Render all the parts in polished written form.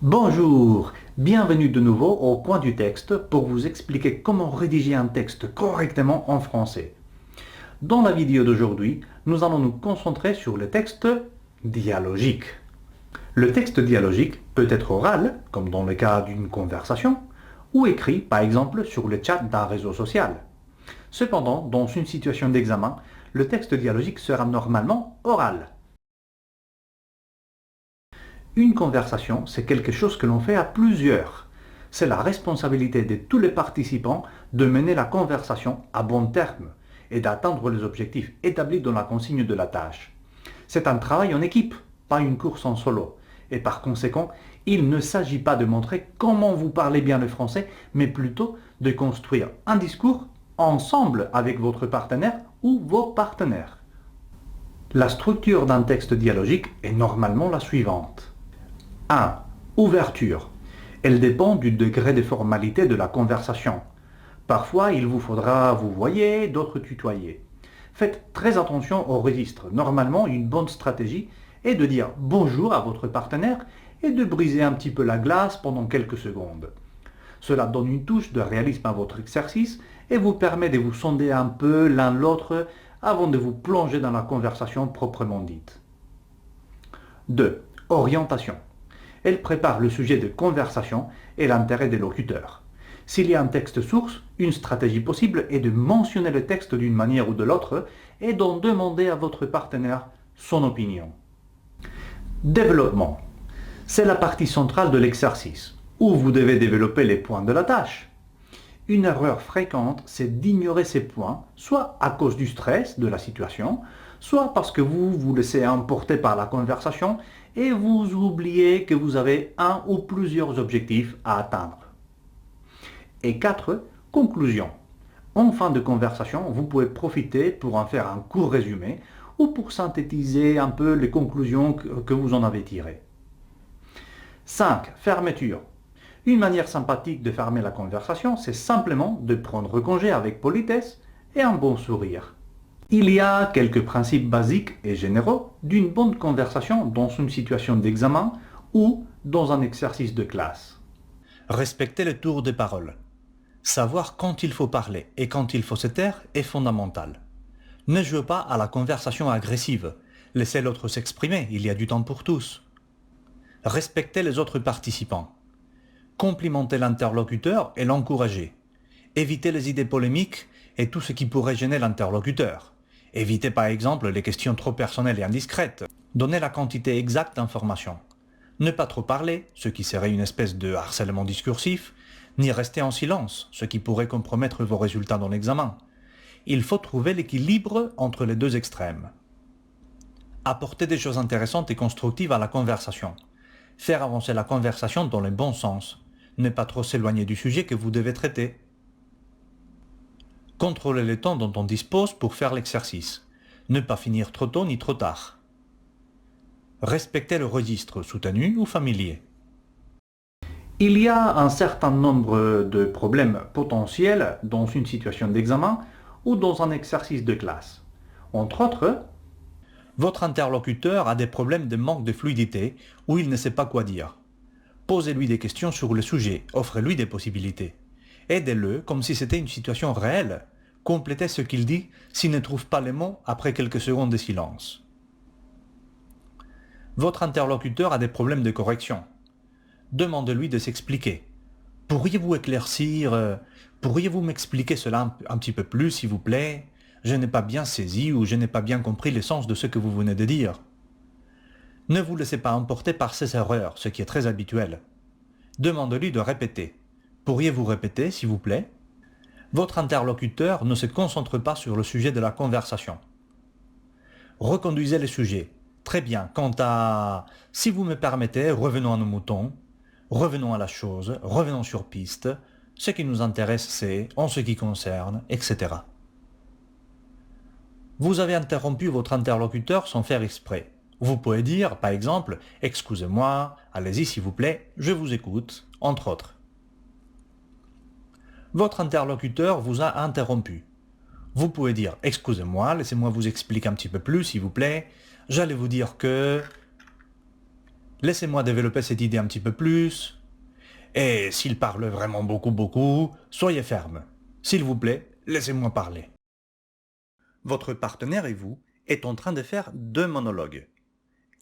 Bonjour, bienvenue de nouveau au point du texte pour vous expliquer comment rédiger un texte correctement en français. Dans la vidéo d'aujourd'hui, nous allons nous concentrer sur le texte dialogique. Le texte dialogique peut être oral, comme dans le cas d'une conversation, ou écrit, par exemple, sur le chat d'un réseau social. Cependant, dans une situation d'examen, le texte dialogique sera normalement oral. Une conversation, c'est quelque chose que l'on fait à plusieurs. C'est la responsabilité de tous les participants de mener la conversation à bon terme et d'atteindre les objectifs établis dans la consigne de la tâche. C'est un travail en équipe, pas une course en solo. Et par conséquent, il ne s'agit pas de montrer comment vous parlez bien le français, mais plutôt de construire un discours ensemble avec votre partenaire ou vos partenaires. La structure d'un texte dialogique est normalement la suivante. 1. Ouverture. Elle dépend du degré de formalité de la conversation. Parfois, il vous faudra vous voyer, d'autres tutoyer. Faites très attention au registre. Normalement, une bonne stratégie est de dire bonjour à votre partenaire et de briser un petit peu la glace pendant quelques secondes. Cela donne une touche de réalisme à votre exercice et vous permet de vous sonder un peu l'un l'autre avant de vous plonger dans la conversation proprement dite. 2. Orientation. Elle prépare le sujet de conversation et l'intérêt des locuteurs. S'il y a un texte source, une stratégie possible est de mentionner le texte d'une manière ou de l'autre et d'en demander à votre partenaire son opinion. Développement. C'est la partie centrale de l'exercice, où vous devez développer les points de la tâche. Une erreur fréquente, c'est d'ignorer ces points, soit à cause du stress de la situation, soit parce que vous vous laissez emporter par la conversation et vous oubliez que vous avez un ou plusieurs objectifs à atteindre. Et 4. Conclusion. En fin de conversation, vous pouvez profiter pour en faire un court résumé ou pour synthétiser un peu les conclusions que vous en avez tirées. 5. Fermeture. Une manière sympathique de fermer la conversation, c'est simplement de prendre congé avec politesse et un bon sourire. Il y a quelques principes basiques et généraux d'une bonne conversation dans une situation d'examen ou dans un exercice de classe. Respecter le tour de parole. Savoir quand il faut parler et quand il faut se taire est fondamental. Ne jouez pas à la conversation agressive. Laissez l'autre s'exprimer, il y a du temps pour tous. Respectez les autres participants. Complimentez l'interlocuteur et l'encouragez. Évitez les idées polémiques et tout ce qui pourrait gêner l'interlocuteur. Évitez par exemple les questions trop personnelles et indiscrètes. Donnez la quantité exacte d'informations. Ne pas trop parler, ce qui serait une espèce de harcèlement discursif, ni rester en silence, ce qui pourrait compromettre vos résultats dans l'examen. Il faut trouver l'équilibre entre les deux extrêmes. Apporter des choses intéressantes et constructives à la conversation. Faire avancer la conversation dans le bon sens. Ne pas trop s'éloigner du sujet que vous devez traiter. Contrôlez le temps dont on dispose pour faire l'exercice. Ne pas finir trop tôt ni trop tard. Respectez le registre soutenu ou familier. Il y a un certain nombre de problèmes potentiels dans une situation d'examen ou dans un exercice de classe. Entre autres, votre interlocuteur a des problèmes de manque de fluidité ou il ne sait pas quoi dire. Posez-lui des questions sur le sujet, offrez-lui des possibilités. Aidez-le comme si c'était une situation réelle. Complétez ce qu'il dit s'il ne trouve pas les mots après quelques secondes de silence. Votre interlocuteur a des problèmes de correction. Demandez-lui de s'expliquer. Pourriez-vous éclaircir, pourriez-vous m'expliquer cela un petit peu plus s'il vous plaît? Je n'ai pas bien saisi ou je n'ai pas bien compris le sens de ce que vous venez de dire. Ne vous laissez pas emporter par ces erreurs, ce qui est très habituel. Demandez-lui de répéter. Pourriez-vous répéter, s'il vous plaît? Votre interlocuteur ne se concentre pas sur le sujet de la conversation. Reconduisez le sujet. Très bien. Quant à « si vous me permettez, revenons à nos moutons, revenons à la chose, revenons sur piste, ce qui nous intéresse c'est, en ce qui concerne, etc. » Vous avez interrompu votre interlocuteur sans faire exprès. Vous pouvez dire, par exemple, « Excusez-moi, allez-y s'il vous plaît, je vous écoute », entre autres. Votre interlocuteur vous a interrompu. Vous pouvez dire « Excusez-moi, laissez-moi vous expliquer un petit peu plus, s'il vous plaît. J'allais vous dire que... Laissez-moi développer cette idée un petit peu plus. Et s'il parle vraiment beaucoup, soyez ferme. S'il vous plaît, laissez-moi parler. » Votre partenaire et vous êtes en train de faire deux monologues.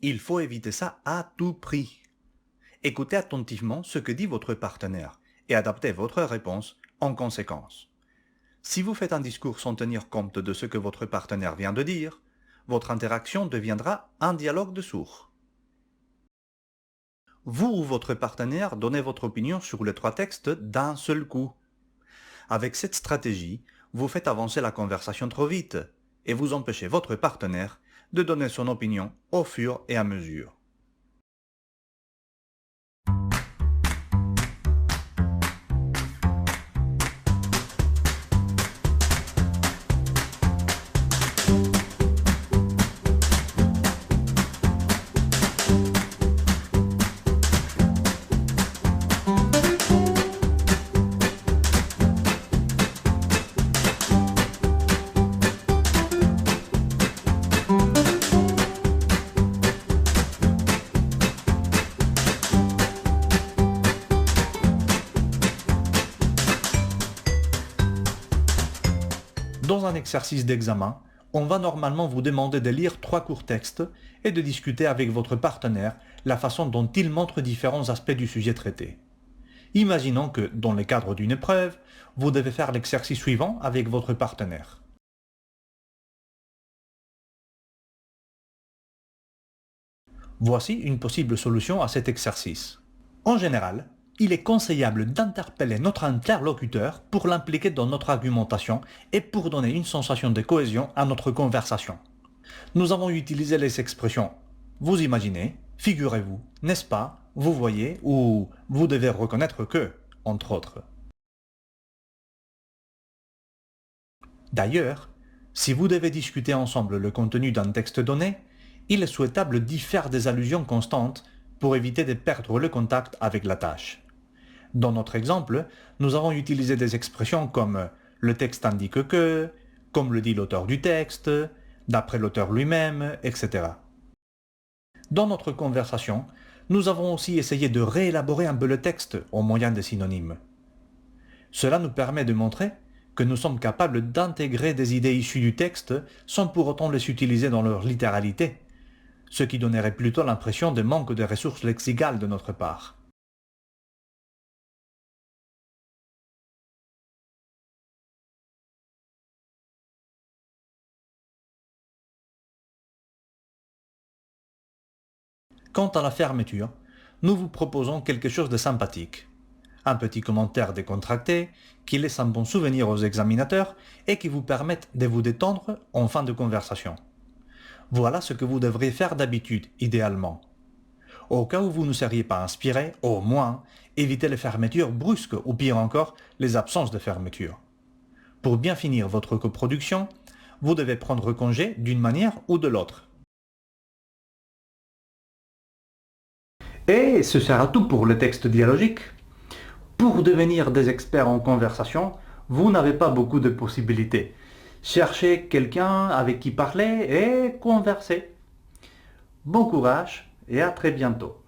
Il faut éviter ça à tout prix. Écoutez attentivement ce que dit votre partenaire et adaptez votre réponse en conséquence. Si vous faites un discours sans tenir compte de ce que votre partenaire vient de dire, votre interaction deviendra un dialogue de sourds. Vous ou votre partenaire donnez votre opinion sur les trois textes d'un seul coup. Avec cette stratégie, vous faites avancer la conversation trop vite et vous empêchez votre partenaire de donner son opinion au fur et à mesure. Dans un exercice d'examen, on va normalement vous demander de lire 3 courts textes et de discuter avec votre partenaire la façon dont il montre différents aspects du sujet traité. Imaginons que, dans le cadre d'une épreuve, vous devez faire l'exercice suivant avec votre partenaire. Voici une possible solution à cet exercice. En général, il est conseillable d'interpeller notre interlocuteur pour l'impliquer dans notre argumentation et pour donner une sensation de cohésion à notre conversation. Nous avons utilisé les expressions « vous imaginez »,« figurez-vous »,« n'est-ce pas »,« vous voyez » ou « vous devez reconnaître que », entre autres. D'ailleurs, si vous devez discuter ensemble le contenu d'un texte donné, il est souhaitable d'y faire des allusions constantes pour éviter de perdre le contact avec la tâche. Dans notre exemple, nous avons utilisé des expressions comme « le texte indique que »,« comme le dit l'auteur du texte »,« d'après l'auteur lui-même », etc. Dans notre conversation, nous avons aussi essayé de réélaborer un peu le texte au moyen des synonymes. Cela nous permet de montrer que nous sommes capables d'intégrer des idées issues du texte sans pour autant les utiliser dans leur littéralité, ce qui donnerait plutôt l'impression de manque de ressources lexicales de notre part. Quant à la fermeture, nous vous proposons quelque chose de sympathique. Un petit commentaire décontracté qui laisse un bon souvenir aux examinateurs et qui vous permette de vous détendre en fin de conversation. Voilà ce que vous devriez faire d'habitude, idéalement. Au cas où vous ne seriez pas inspiré, au moins, évitez les fermetures brusques ou pire encore, les absences de fermeture. Pour bien finir votre coproduction, vous devez prendre congé d'une manière ou de l'autre. Et ce sera tout pour le texte dialogique. Pour devenir des experts en conversation, vous n'avez pas beaucoup de possibilités. Cherchez quelqu'un avec qui parler et converser. Bon courage et à très bientôt.